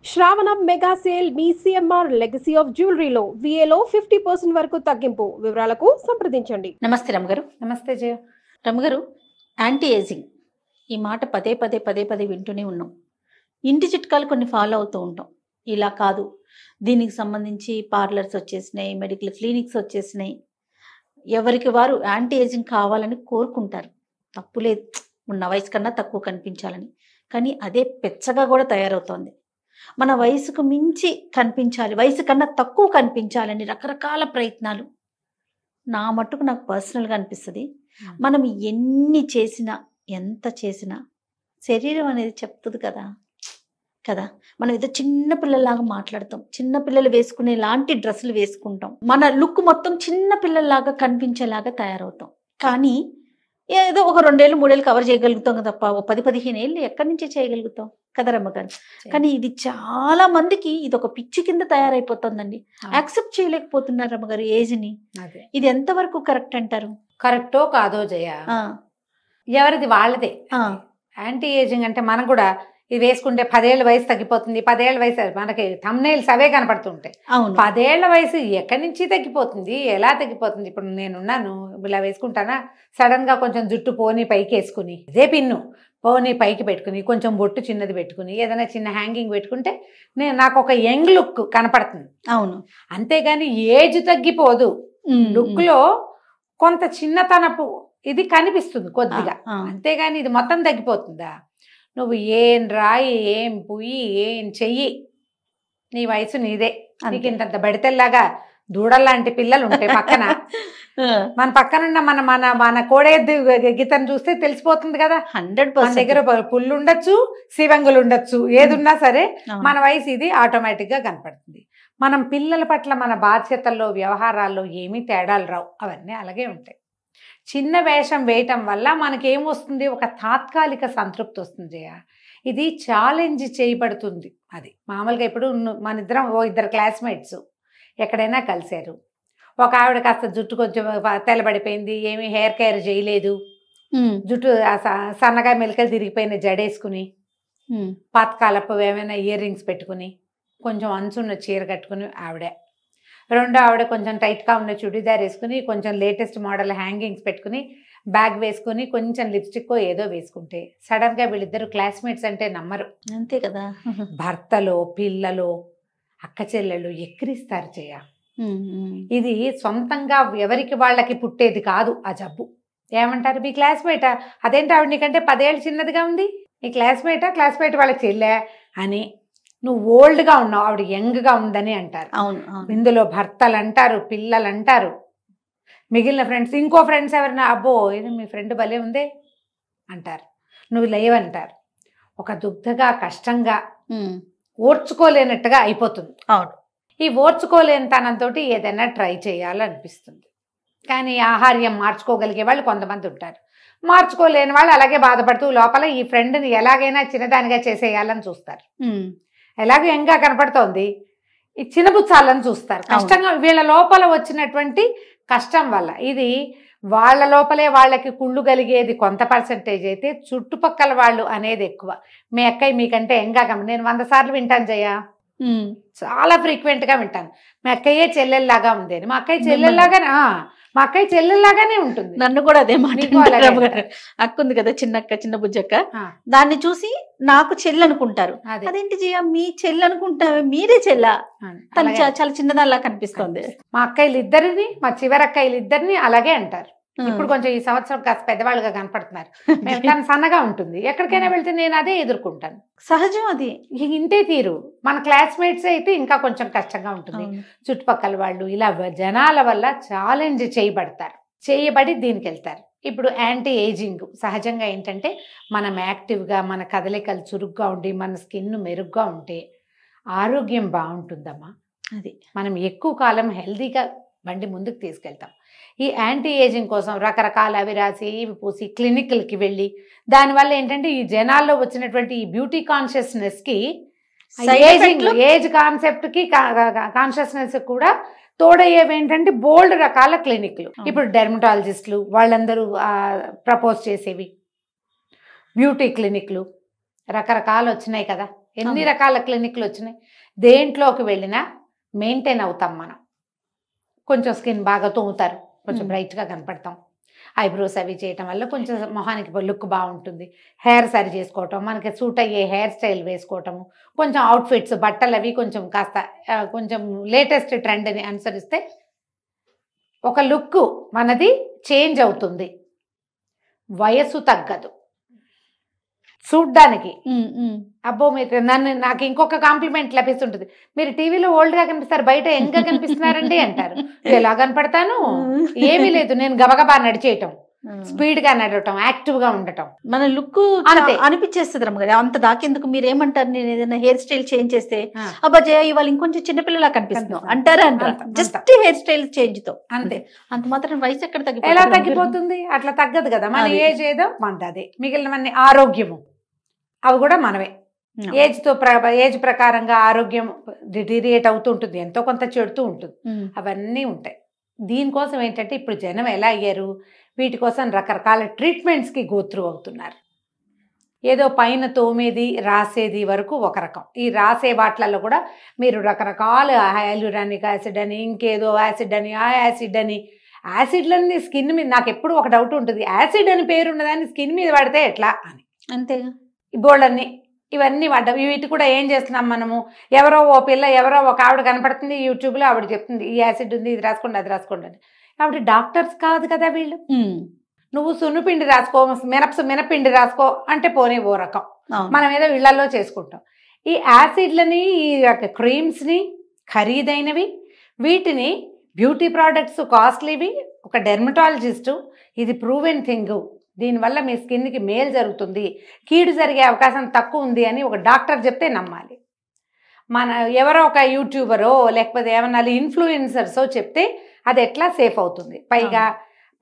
శ్రావణం mega sale మీ CMR legacy of జ్యువెలరీలో విఏలో 50% వరకు తగ్గింపు. వివరాలకు సంప్రదించండి. నమస్తే రమ్మగారు. నమస్తే జయ. రమ్మగారు, యాంటీ ఏజింగ్ ఈ మాట పదే పదే పదే పదే వింటూనే ఉన్నాం. ఇంటి చిట్కాలు కొన్ని ఫాలో అవుతూ ఉంటాం. ఇలా కాదు, దీనికి సంబంధించి పార్లర్స్ వచ్చేసినాయి, మెడికల్ క్లినిక్స్ వచ్చేసినాయి. ఎవరికి వారు యాంటీ ఏజింగ్ కావాలని కోరుకుంటారు. తప్పులేదు, ఉన్న వయసు కన్నా తక్కువ కనిపించాలని. కానీ అదే పెచ్చగా కూడా తయారవుతోంది. మన వయసుకు మించి కనిపించాలి, వయసు కన్నా తక్కువ కనిపించాలని రకరకాల ప్రయత్నాలు. నా మట్టుకు నాకు పర్సనల్గా అనిపిస్తుంది, మనం ఎన్ని చేసినా ఎంత చేసినా శరీరం అనేది చెప్తుంది కదా కదా మనం ఏదో చిన్న పిల్లల్లాగా మాట్లాడతాం, చిన్న పిల్లలు వేసుకునే లాంటి డ్రెస్సులు వేసుకుంటాం, మన లుక్ మొత్తం చిన్న పిల్లల్లాగా కనిపించేలాగా తయారవుతాం. కానీ ఏదో ఒక 2 ఏళ్ళు 3 ఏళ్ళు కవర్ చేయగలుగుతాం కదా తప్ప, ఓ 10-15 ఏళ్ళు ఎక్కడి నుంచి చేయగలుగుతాం కదా రమ్మగారు. కానీ ఇది చాలా మందికి ఇది ఒక పిచ్చి కింద తయారైపోతుందండి. యాక్సెప్ట్ చేయలేకపోతున్నారు రమ్మగారు ఏజ్ని. ఇది ఎంతవరకు కరెక్ట్ అంటారు? కరెక్టో కాదో జయ, ఎవరిది వాళ్ళదే. యాంటీ ఏజింగ్ అంటే మనం కూడా ఇది వేసుకుంటే 10 ఏళ్ళ వయసు తగ్గిపోతుంది, 10 ఏళ్ళ వయసు మనకి థంబ్నెయిల్స్ అవే కనపడుతుంటాయి. 10 ఏళ్ల వయసు ఎక్కడి నుంచి తగ్గిపోతుంది, ఎలా తగ్గిపోతుంది? ఇప్పుడు నేనున్నాను, ఇలా వేసుకుంటానా, సడన్ గా కొంచెం జుట్టు పోనీ పైకి వేసుకుని, ఇదే పిన్ను పోనీ పైకి పెట్టుకుని, కొంచెం బొట్టు చిన్నది పెట్టుకుని, ఏదైనా చిన్న హ్యాంగింగ్ పెట్టుకుంటే నాకు ఒక యంగ్ లుక్ కనపడుతుంది. అవును, అంతేగాని ఏజ్ తగ్గిపోదు. లుక్ లో కొంత చిన్నతనపు ఇది కనిపిస్తుంది కొద్దిగా, అంతేగాని ఇది మొత్తం తగ్గిపోతుందా? నువ్వు ఏం రాయి, ఏం పుయ్యి, ఏం చెయ్యి, నీ వయసు నీదే. నీకు ఇంతంత బడితెల్లాగా దూడల్లాంటి పిల్లలు ఉంటాయి పక్కన. మన పక్కనున్న మన మన మన కోడేద్దు గీతను చూస్తే తెలిసిపోతుంది కదా. 100% మన దగ్గర పుల్లు ఉండొచ్చు, శివంగులు ఉండొచ్చు, ఏదున్నా సరే మన వయసు ఇది ఆటోమేటిక్ గా కనపడుతుంది. మనం పిల్లల పట్ల మన బాధ్యతల్లో, వ్యవహారాల్లో ఏమీ తేడాలు రావు, అవన్నీ అలాగే ఉంటాయి. చిన్న వేషం వేయటం వల్ల మనకేమొస్తుంది, ఒక తాత్కాలిక సంతృప్తి వస్తుంది జయ. ఇది ఛాలెంజ్ చేయబడుతుంది. అది మామూలుగా ఇప్పుడు మన ఇద్దరం ఇద్దరు క్లాస్మేట్స్ ఎక్కడైనా కలిశారు, ఒక ఆవిడ కాస్త జుట్టు కొంచెం తెల్లబడిపోయింది, ఏమీ హెయిర్ కేర్ చేయలేదు, జుట్టు సన్నగా మెలికలు తిరిగిపోయిన జడేసుకుని, పాతకాలపు ఏమైనా ఇయర్ రింగ్స్ పెట్టుకుని, కొంచెం అంచున్న చీర కట్టుకుని ఆవిడే. రెండో ఆవిడ కొంచెం టైట్గా ఉన్న చుడీదార్ వేసుకుని, కొంచెం లేటెస్ట్ మోడల్ హ్యాంగింగ్స్ పెట్టుకుని, బ్యాగ్ వేసుకుని, కొంచెం లిప్స్టిక్ ఏదో వేసుకుంటే సడన్గా వీళ్ళిద్దరు క్లాస్మేట్స్ అంటే నమ్మరు. అంతే కదా. భర్తలో, పిల్లలో, అక్క చెల్లెళ్ళు ఎక్కిరిస్తారు చేయ. ఇది సొంతంగా ఎవరికి వాళ్ళకి పుట్టేది కాదు ఆ జబ్బు. ఏమంటారు, మీ క్లాస్మేటా, అదేంటి ఆవిడ నీకంటే 10 ఏళ్ళు చిన్నదిగా ఉంది, నీ క్లాస్మేటా, క్లాస్మేట్ వాళ్ళ చెల్లె అని, నువ్వు ఓల్డ్గా ఉన్నావు, ఆవిడ యంగ్గా ఉందని అంటారు. ఇందులో భర్తలు అంటారు, పిల్లలు అంటారు, మిగిలిన ఫ్రెండ్స్, ఇంకో ఫ్రెండ్స్ ఎవరైనా అబ్బో ఇది మీ ఫ్రెండ్ భలే ఉందే అంటారు, నువ్వు లేవంటారు. ఒక దుగ్ధగా కష్టంగా ఓర్చుకోలేనట్టుగా అయిపోతుంది. అవును, ఈ ఓర్చుకోలేని తనంతో ఏదైనా ట్రై చేయాలనిపిస్తుంది. కానీ ఆహార్యం మార్చుకోగలిగే వాళ్ళు కొంతమంది ఉంటారు, మార్చుకోలేని వాళ్ళు అలాగే బాధపడుతూ లోపల ఈ ఫ్రెండ్ని ఎలాగైనా చిన్నదానిగా చేసేయాలని చూస్తారు. ఎలాగో యంగ్గా కనపడుతోంది, ఈ చిన్నబుచ్చాలని చూస్తారు. కష్టంగా వీళ్ళ లోపల వచ్చినటువంటి కష్టం వల్ల, ఇది వాళ్ళ లోపలే వాళ్ళకి కుళ్ళు కలిగేది కొంత పర్సెంటేజ్ అయితే, చుట్టుపక్కల వాళ్ళు అనేది ఎక్కువ. మీ అక్కయ్య మీకంటే యంగ్గా నేను 100 సార్లు వింటాను జయ, చాలా ఫ్రీక్వెంట్గా వింటాను, మా అక్కయ్యే చెల్లెల్లాగా ఉంది అని. మా అక్కయ్య చెల్లెల్లాగానే, మా అక్కయ్య చెల్లెల్లాగానే ఉంటుంది. నన్ను కూడా అదే మాట. అక్క ఉంది కదా, చిన్నక్క, చిన్న బుజ్జక్క, దాన్ని చూసి నాకు చెల్లి అనుకుంటారు. అదేంటి జియా మీ చెల్లి అనుకుంటావే, మీరే చెల్ల, తను చాలా చిన్నదానిలా కనిపిస్తుంది. మా అక్కయ్యలు ఇద్దరిని, మా చివరి అక్కయ్యలు ఇద్దరిని అలాగే అంటారు. ఇప్పుడు కొంచెం ఈ సంవత్సరం కాస్త పెద్దవాళ్ళుగా కనపడుతున్నారు, తను సన్నగా ఉంటుంది. ఎక్కడికైనా వెళ్తే నేను అదే ఎదుర్కొంటాను, సహజం అది. ఇంతే తీరు. మన క్లాస్మేట్స్ అయితే ఇంకా కొంచెం కష్టంగా ఉంటుంది. చుట్టుపక్కల వాళ్ళు ఇలా జనాల వల్ల ఛాలెంజ్ చేయబడి దీనికి వెళ్తారు. ఇప్పుడు యాంటీ ఏజింగ్ సహజంగా ఏంటంటే, మనం యాక్టివ్గా, మన కదలికలు చురుగ్గా ఉండి, మన స్కిన్ మెరుగ్గా ఉంటే ఆరోగ్యం బాగుంటుందమ్మా. అది మనం ఎక్కువ కాలం హెల్దీగా బండి ముందుకు తీసుకెళ్తాం. ఈ యాంటీ ఏజింగ్ కోసం రకరకాల అవి రాసి, ఇవి పూసి, క్లినిక్లకి వెళ్ళి, దానివల్ల ఏంటంటే ఈ జనాల్లో వచ్చినటువంటి ఈ బ్యూటీ కాన్షియస్నెస్కి, ఏజ్ కాన్సెప్ట్కి, కాన్షియస్నెస్ కూడా తోడయ్యేవి ఏంటంటే బోల్డ్ రకాల క్లినిక్లు. ఇప్పుడు డెర్మటాలజిస్టులు వాళ్ళందరూ ప్రపోజ్ చేసేవి బ్యూటీ క్లినిక్లు రకరకాలు వచ్చినాయి కదా. ఎన్ని రకాల క్లినిక్లు వచ్చినాయి. దేంట్లోకి వెళ్ళినా మెయింటైన్ అవుతాం మనం. కొంచెం స్కిన్ బాగా తోముతారు, కొంచెం బ్రైట్గా కనపడతాం. ఐబ్రోస్ అవి చేయటం వల్ల కొంచెం మొహానికి లుక్ బాగుంటుంది. హెయిర్ సరి చేసుకోవటం, మనకి సూట్ అయ్యే హెయిర్ స్టైల్ వేసుకోవటము, కొంచెం అవుట్ఫిట్స్ బట్టలు అవి కొంచెం కాస్త కొంచెం లేటెస్ట్ ట్రెండ్ని అనుసరిస్తే ఒక లుక్ మనది చేంజ్ అవుతుంది. వయసు తగ్గదు చూడ్డానికి. అబ్బో మీరు నాకు ఇంకొక కాంప్లిమెంట్ లభిస్తుంటుంది, మీరు టీవీలో ఓల్డ్గా కనిపిస్తారు, బయట యంగ్గా కనిపిస్తున్నారండి అంటారు. ఎలా కనపడతాను? ఏమీ లేదు, నేను గబగబా నడిచేయటం, స్పీడ్ గా నడవటం, యాక్టివ్ గా ఉండటం, మన లుక్ అనిపించేస్తుంది రమ్మగారు. అంత దాకెందుకు మీరు ఏమంటారు? నేను ఏదైనా హెయిర్ స్టైల్ చేంజ్ చేస్తే అబ్బా జయ ఇవాళ ఇంకొంచెం చిన్నపిల్లలా కనిపిస్తున్నావు అంటారా? అంటారు. జస్ట్ హెయిర్ స్టైల్ చేంజ్ తో అంతే. అంత మాత్రం వయసు ఎక్కడ తగ్గిపోతుంది? ఎలా తగ్గిపోతుంది? అట్లా తగ్గదు కదా. మన ఏజ్ ఏదో మనది అదే. మిగిలినవన్నీ ఆరోగ్యము అవి కూడా మనమే. ఏజ్ ప్రకారంగా ఆరోగ్యం డిటీరియేట్ అవుతూ ఉంటుంది, ఎంతో కొంత చెడుతూ ఉంటుంది, అవన్నీ ఉంటాయి. దీనికోసం ఏంటంటే ఇప్పుడు జనం ఎలా అయ్యారు, వీటి కోసం రకరకాల ట్రీట్మెంట్స్కి గోత్రు అవుతున్నారు. ఏదో పైన తోమేది రాసేది వరకు ఒక రకం. ఈ రాసే వాటిలలో కూడా మీరు రకరకాల హైలూరానిక్ యాసిడ్ అని, ఇంకేదో యాసిడ్ అని, ఆ యాసిడ్ అని, యాసిడ్లన్నీ స్కిన్ మీద. నాకు ఎప్పుడు ఒక డౌట్ ఉంటుంది, యాసిడ్ అని పేరు ఉన్నదాన్ని స్కిన్ మీద వాడితే ఎట్లా అని. అంతేగా ఈ బోల్డన్ని ఇవన్నీ వాడ్డాం. వీటి కూడా ఏం చేస్తున్నాం మనము, ఎవరో ఓ పిల్ల ఎవరో ఒక ఆవిడ కనపడుతుంది యూట్యూబ్లో, ఆవిడ చెప్తుంది ఈ యాసిడ్ ఉంది, ఇది రాసుకోండి, అది రాసుకోండి అని. కాబట్టి డాక్టర్స్ కాదు కదా వీళ్ళు. నువ్వు సున్నుపిండి రాసుకో, మినపిండి రాసుకో అంటే పోనీ ఓ రకం, మనం ఏదో ఇళ్లలో చేసుకుంటాం. ఈ యాసిడ్లని, ఈ క్రీమ్స్ని ఖరీదైనవి, వీటిని బ్యూటీ ప్రోడక్ట్స్ కాస్ట్లీవి, ఒక డెర్మటాలజిస్టు ఇది ప్రూవెన్ థింగ్, దీనివల్ల మీ స్కిన్కి మేలు జరుగుతుంది, కీడు జరిగే అవకాశం తక్కువ ఉంది అని ఒక డాక్టర్ చెప్తే నమ్మాలి. మన ఎవరో ఒక యూట్యూబరో లేకపోతే ఏమన్నా ఇన్ఫ్లుయెన్సర్సో చెప్తే అది ఎట్లా సేఫ్ అవుతుంది? పైగా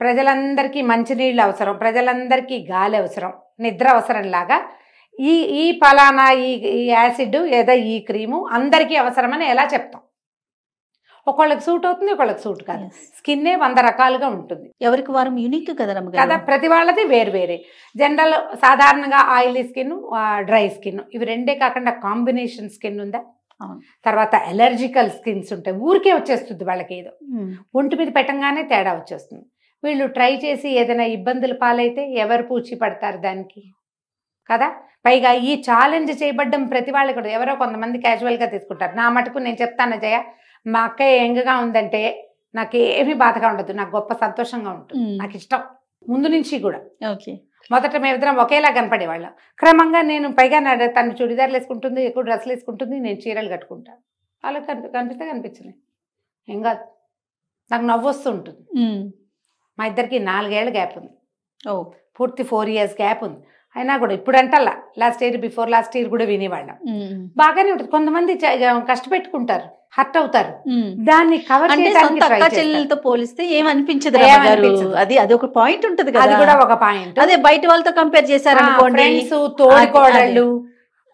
ప్రజలందరికీ మంచినీళ్ళు అవసరం, ప్రజలందరికీ గాలి అవసరం, నిద్ర అవసరం లాగా ఈ ఫలానా ఈ యాసిడ్ లేదా ఈ క్రీము అందరికీ అవసరమని ఎలా చెప్తాం? ఒకళ్ళకి సూట్ అవుతుంది, ఒకళ్ళకి సూట్ కాదు. స్కిన్నే 100 రకాలుగా ఉంటుంది, ఎవరికి వారం యూనిక్ కదా కదా. ప్రతి వాళ్ళది వేరు వేరే. జనరల్ సాధారణంగా ఆయిలీ స్కిన్, డ్రై స్కిన్, ఇవి రెండే కాకుండా కాంబినేషన్ స్కిన్ ఉందా, తర్వాత ఎలర్జికల్ స్కిన్స్ ఉంటాయి, ఊరికే వచ్చేస్తుంది వాళ్ళకి, ఏదో ఒంటి మీద పెట్టంగానే తేడా వచ్చేస్తుంది. వీళ్ళు ట్రై చేసి ఏదైనా ఇబ్బందులు పాలైతే ఎవరు పూచి పడతారు దానికి కదా. పైగా ఈ ఛాలెంజ్ చేయబడ్డం ప్రతి వాళ్ళకి కూడా ఎవరో కొంతమంది క్యాజువల్గా తీసుకుంటారు. నా మటుకు నేను చెప్తాను జయ, మా అక్కయ్య యంగ్గా ఉందంటే నాకు ఏమీ బాధగా ఉండదు, నాకు గొప్ప సంతోషంగా ఉంటుంది, నాకు ఇష్టం ముందు నుంచి కూడా. ఓకే, మొదట మేమిద్దరం ఒకేలా కనపడేవాళ్ళం. క్రమంగా నేను పైగా తను చుడిదార్లు వేసుకుంటుంది, ఎక్కువ డ్రెస్సులు వేసుకుంటుంది, నేను చీరలు కట్టుకుంటాను. అలా కనిపిస్తే కనిపించినాయి, ఏం కాదు, నాకు నవ్వు వస్తూ ఉంటుంది. మా ఇద్దరికి 4 ఏళ్ళ గ్యాప్ ఉంది, పూర్తి 4 years గ్యాప్ ఉంది. అయినా కూడా ఇప్పుడు అంటల్లా, last year before last year కూడా వినేవాళ్ళం. బాగానే ఉంటుంది. కొంతమంది కష్టపెట్టుకుంటారు, హర్ట్ అవుతారు, దాన్ని కవర్ చేయడానికి పోలిస్తే ఏమనిపించదు. అది ఒక పాయింట్ ఉంటుంది కదా, అది కూడా ఒక పాయింట్. అదే బయట వాళ్ళతో కంపేర్ చేశారనుకోండి, ఫ్రెండ్స్, తోడికోడళ్ళు,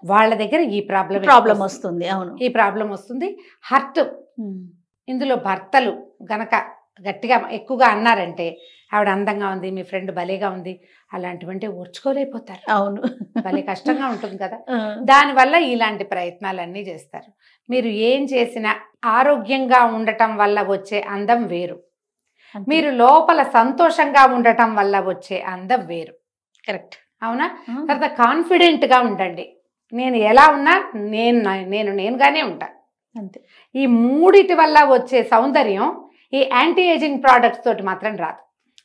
వాళ్ళ దగ్గర ఈ ప్రాబ్లం వస్తుంది. అవును, ఈ ప్రాబ్లం వస్తుంది, హర్ట్. ఇందులో భర్తలు గనక గట్టిగా ఎక్కువగా అన్నారంటే, ఆవిడ అందంగా ఉంది, మీ ఫ్రెండ్ భలేగా ఉంది, అలాంటివంటే ఓర్చుకోలేకపోతారు. అవును, భలే కష్టంగా ఉంటుంది కదా. దానివల్ల ఇలాంటి ప్రయత్నాలన్నీ చేస్తారు. మీరు ఏం చేసినా ఆరోగ్యంగా ఉండటం వల్ల వచ్చే అందం వేరు, మీరు లోపల సంతోషంగా ఉండటం వల్ల వచ్చే అందం వేరు. కరెక్ట్, అవునా? తర్వాత కాన్ఫిడెంట్గా ఉండండి. నేను ఎలా ఉన్నా నేనుగానే ఉంటా, అంతే. ఈ మూడిటి వల్ల వచ్చే సౌందర్యం ఈ యాంటీ ఏజింగ్ ప్రోడక్ట్స్ తోటి మాత్రం రాదు.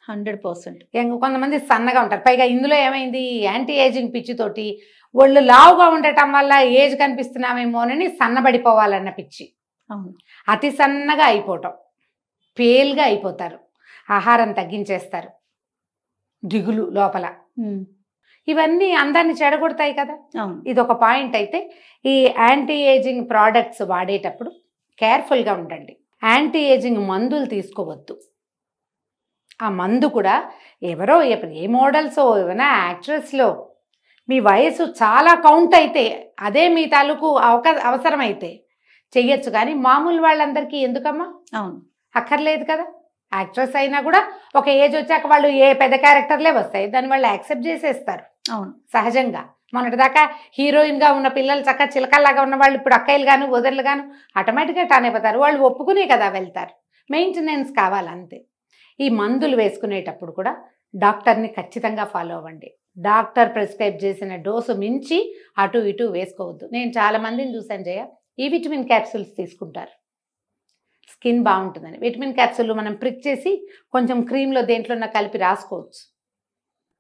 100%. కొంతమంది సన్నగా ఉంటారు. పైగా ఇందులో ఏమైంది, యాంటీ ఏజింగ్ పిచ్చితోటి ఒళ్ళు లావుగా ఉండటం వల్ల ఏజ్ కనిపిస్తున్నామేమోనని సన్నబడిపోవాలన్న పిచ్చి, అతి సన్నగా అయిపోవటం, పేల్గా అయిపోతారు, ఆహారం తగ్గించేస్తారు, దిగులు లోపల, ఇవన్నీ అందాన్ని చెడగొడతాయి కదా. ఇదొక పాయింట్. అయితే ఈ యాంటీ ఏజింగ్ ప్రోడక్ట్స్ వాడేటప్పుడు కేర్ఫుల్గా ఉండండి. యాంటీ ఏజింగ్ మందులు తీసుకోవద్దు. ఆ మందు కూడా ఎవరో ఏ మోడల్సో ఏమైనా యాక్ట్రెస్లో మీ వయసు చాలా కౌంట్ అయితే, అదే మీ తాలూకు అవసరమైతే చెయ్యొచ్చు, కానీ మామూలు వాళ్ళందరికీ ఎందుకమ్మా? అవును, అక్కర్లేదు కదా. యాక్ట్రెస్ అయినా కూడా ఒక ఏజ్ వచ్చాక వాళ్ళు ఏ పెద్ద క్యారెక్టర్లే వస్తాయి, దాన్ని వాళ్ళు యాక్సెప్ట్ చేసేస్తారు. అవును, సహజంగా మొన్నటిదాకా హీరోయిన్గా ఉన్న పిల్లలు చక్కగా చిలకల్లాగా ఉన్న వాళ్ళు ఇప్పుడు అక్కయ్యలు గాను వదర్లు గాను ఆటోమేటిక్గా టాన్ అయిపోతారు. వాళ్ళు ఒప్పుకునే కదా వెళ్తారు. మెయింటెనెన్స్ కావాలి అంతే. ఈ మందులు వేసుకునేటప్పుడు కూడా డాక్టర్ని ఖచ్చితంగా ఫాలో అవ్వండి. డాక్టర్ ప్రిస్క్రైబ్ చేసిన డోసు మించి అటు ఇటు వేసుకోవద్దు. నేను చాలా మందిని చూసాను జయ, ఈ విటమిన్ క్యాప్సూల్స్ తీసుకుంటారు స్కిన్ బాగుంటుందని. విటమిన్ క్యాప్సూల్ మనం ప్రిక్ చేసి కొంచెం క్రీమ్లో దేంట్లో కలిపి రాసుకోవచ్చు.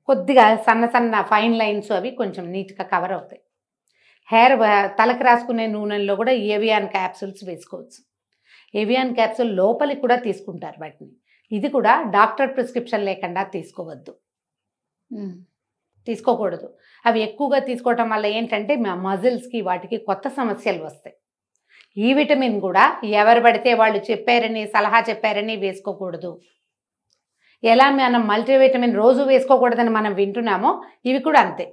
కొద్దిగా సన్న సన్న ఫైన్ లైన్స్ అవి కొంచెం నీట్గా కవర్ అవుతాయి. హెయిర్ తలకు రాసుకునే నూనెల్లో కూడా ఏవియాన్ క్యాప్సూల్స్ వేసుకోవచ్చు. ఏవియాన్ క్యాప్సూల్ లోపలికి కూడా తీసుకుంటారు వాటిని. ఇది కూడా డాక్టర్ ప్రిస్క్రిప్షన్ లేకుండా తీసుకోకూడదు. అవి ఎక్కువగా తీసుకోవటం వల్ల ఏంటంటే మజిల్స్కి వాటికి కొత్త సమస్యలు వస్తాయి. ఈ విటమిన్ కూడా ఎవరు పడితే వాళ్ళు చెప్పారని సలహా చెప్పారని వేసుకోకూడదు. ఎలా మనం మల్టీవిటమిన్ రోజు వేసుకోకూడదని మనం వింటున్నామో ఇవి కూడా అంతే.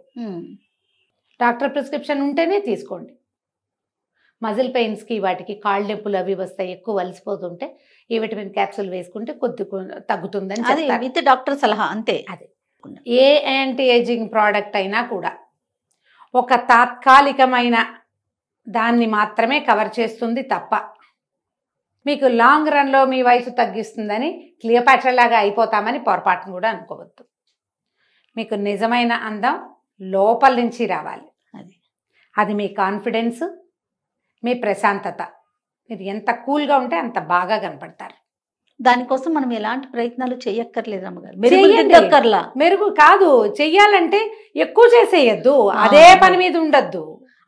డాక్టర్ ప్రిస్క్రిప్షన్ ఉంటేనే తీసుకోండి. మజిల్ పెయిన్స్కి వాటికి కాళ్ళ నొప్పులు అవి వస్తాయి, ఎక్కువ అలసిపోతుంటే ఈ విటమిన్ క్యాప్సూల్ వేసుకుంటే కొద్ది తగ్గుతుందని చెప్తారు. విత్ డాక్టర్ సలహా అంతే. అదే ఏ యాంటీ ఏజింగ్ ప్రోడక్ట్ అయినా కూడా ఒక తాత్కాలికమైన దాన్ని మాత్రమే కవర్ చేస్తుంది తప్ప మీకు లాంగ్ రన్లో మీ వయసు తగ్గిస్తుందని క్లియోపాట్రాలాగా అయిపోతామని పొరపాటును కూడా అనుకోవద్దు. మీకు నిజమైన అందం లోపల నుంచి రావాలి. అది మీ కాన్ఫిడెన్స్, మీ ప్రశాంతత. మీరు ఎంత కూల్గా ఉంటే అంత బాగా కనపడతారు. దానికోసం మనం ఎలాంటి ప్రయత్నాలు చేయక్కర్లేదు అమ్మగారు. మెరుగు కాదు, చెయ్యాలంటే ఎక్కువ చేసేయద్దు, అదే పని మీద ఉండద్దు.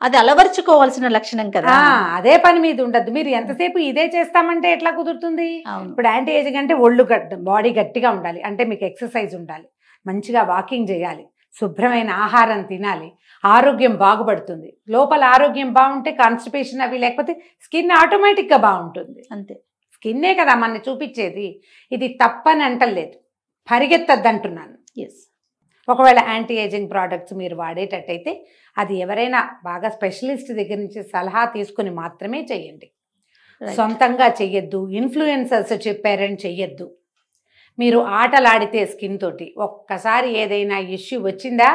అది అలవర్చుకోవాల్సిన లక్షణం కదా. అదే పని మీద ఉండద్దు. మీరు ఎంతసేపు ఇదే చేస్తామంటే ఎట్లా కుదురుతుంది? ఇప్పుడు యాంటీ ఏజింగ్ అంటే ఒళ్ళు బాడీ గట్టిగా ఉండాలి అంటే మీకు ఎక్సర్సైజ్ ఉండాలి, మంచిగా వాకింగ్ చేయాలి, శుభ్రమైన ఆహారం తినాలి, ఆరోగ్యం బాగుపడుతుంది. లోపల ఆరోగ్యం బాగుంటే కాన్స్టిపేషన్ అవి లేకపోతే స్కిన్ ఆటోమేటిక్గా బాగుంటుంది. అంతే. స్కిన్నే కదా మనని చూపించేది. ఇది తప్పని అంటలేదు, పరిగెత్తద్దు అంటున్నాను. ఒకవేళ యాంటీ ఏజింగ్ ప్రోడక్ట్స్ మీరు వాడేటట్టయితే అది ఎవరైనా బాగా స్పెషలిస్ట్ దగ్గర నుంచి సలహా తీసుకుని మాత్రమే చెయ్యండి. సొంతంగా చెయ్యొద్దు. ఇన్ఫ్లుయెన్సర్స్ చెప్పారని చెయ్యొద్దు. మీరు ఆటలాడితే స్కిన్ తోటి ఒక్కసారి ఏదైనా ఇష్యూ వచ్చిందా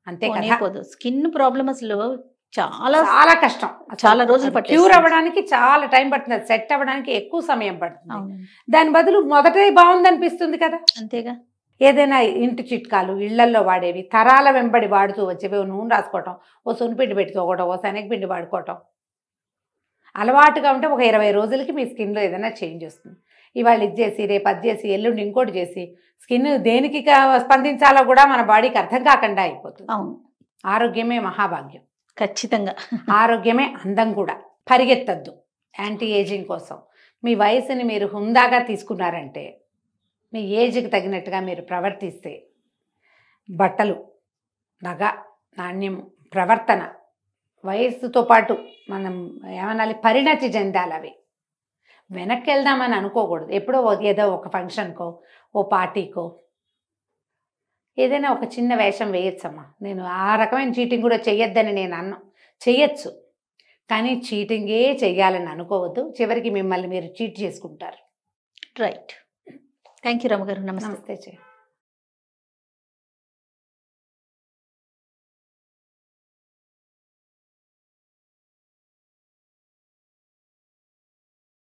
అంతే కదా. స్కిన్ ప్రాబ్లమ్ అసలు చాలా చాలా కష్టం, చాలా రోజులు పడుతుంది. క్యూర్ అవ్వడానికి చాలా టైం పడుతుంది, సెట్ అవ్వడానికి ఎక్కువ సమయం పడుతుంది. దాని బదులు మొదటే బాగుందనిపిస్తుంది కదా. అంతేగా. ఏదైనా ఇంటి చిట్కాలు ఇళ్లల్లో వాడేవి తరాల వెంబడి వాడుతూ వచ్చేవి, నూనె రాసుకోవటం, ఓ సున్నిపిండి పెట్టుకోవటం, ఓ శనగపిండి వాడుకోవటం అలవాటుగా ఉంటే ఒక 20 రోజులకి మీ స్కిన్లో ఏదైనా చేంజ్ వస్తుంది. ఇవాళ ఇది చేసి రేపు అది చేసి ఎల్లుండి ఇంకోటి చేసి స్కిన్ దేనికి స్పందించాలో కూడా మన బాడీకి అర్థం కాకుండా అయిపోతుంది. అవును. ఆరోగ్యమే మహాభాగ్యం. ఖచ్చితంగా. ఆరోగ్యమే అందం కూడా. పరిగెత్తద్దు యాంటీ ఏజింగ్ కోసం. మీ వయసుని మీరు హుందాగా తీసుకున్నారంటే, మీ ఏజ్కి తగినట్టుగా మీరు ప్రవర్తిస్తే బట్టలు, నగ, నాణ్యము, ప్రవర్తన వయస్సుతో పాటు మనం ఏమనాలి పరిణతి చెందాలి. అవి వెనక్కి వెళ్దామని అనుకోకూడదు. ఎప్పుడో ఏదో ఒక ఫంక్షన్కో ఓ పార్టీకో ఏదైనా ఒక చిన్న వేషం వేయచ్చమ్మా. నేను ఆ రకమైన చీటింగ్ కూడా చెయ్యొద్దని నేను చెయ్యొచ్చు, కానీ చీటింగే చెయ్యాలని అనుకోవద్దు. చివరికి మిమ్మల్ని మీరు చీట్ చేసుకుంటారు. రైట్. థ్యాంక్ యూ రమ్మ గారు. నమస్తే. నమస్తే.